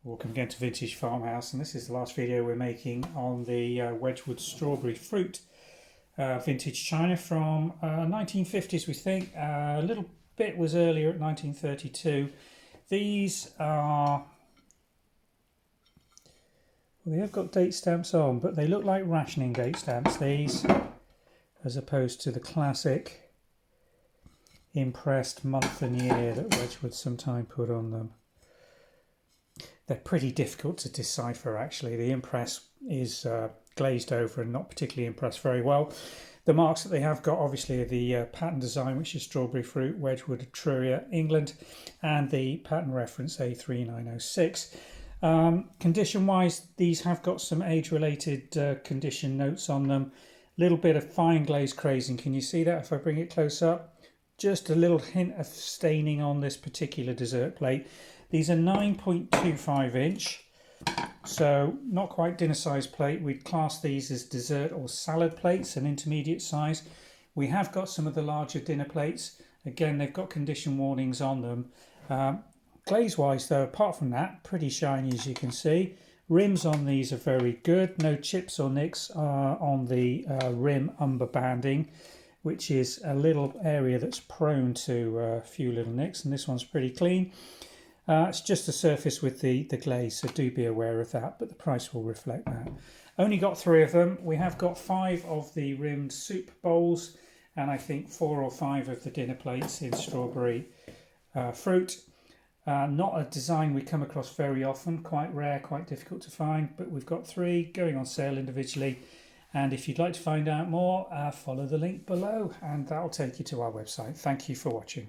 Welcome again to Vintage Farmhouse, and this is the last video we're making on the Wedgwood Strawberry Fruit vintage china from 1950s, we think. A little bit was earlier at 1932. These are, well, they have got date stamps on, but they look like rationing date stamps, these, as opposed to the classic impressed month and year that Wedgwood sometimes put on them. They're pretty difficult to decipher, actually. The impress is glazed over and not particularly impressed very well. The marks that they have got, obviously, are the pattern design, which is Strawberry Fruit, Wedgwood Eturia England, and the pattern reference A3906. Condition-wise, these have got some age-related condition notes on them. A little bit of fine glaze crazing. Can you see that if I bring it close up? Just a little hint of staining on this particular dessert plate. These are 9.25 inch, so not quite dinner size plate. We'd class these as dessert or salad plates, an intermediate size. We have got some of the larger dinner plates. Again, they've got condition warnings on them. Glaze wise though, apart from that, pretty shiny as you can see. Rims on these are very good. No chips or nicks on the rim umber banding, which is a little area that's prone to a few little nicks, and this one's pretty clean. It's just the surface with the glaze, so do be aware of that, but the price will reflect that. Only got 3 of them. We have got 5 of the rimmed soup bowls, and I think 4 or 5 of the dinner plates in strawberry fruit. Not a design we come across very often, quite rare, quite difficult to find, but we've got 3 going on sale individually. And if you'd like to find out more, follow the link below, and that'll take you to our website. Thank you for watching.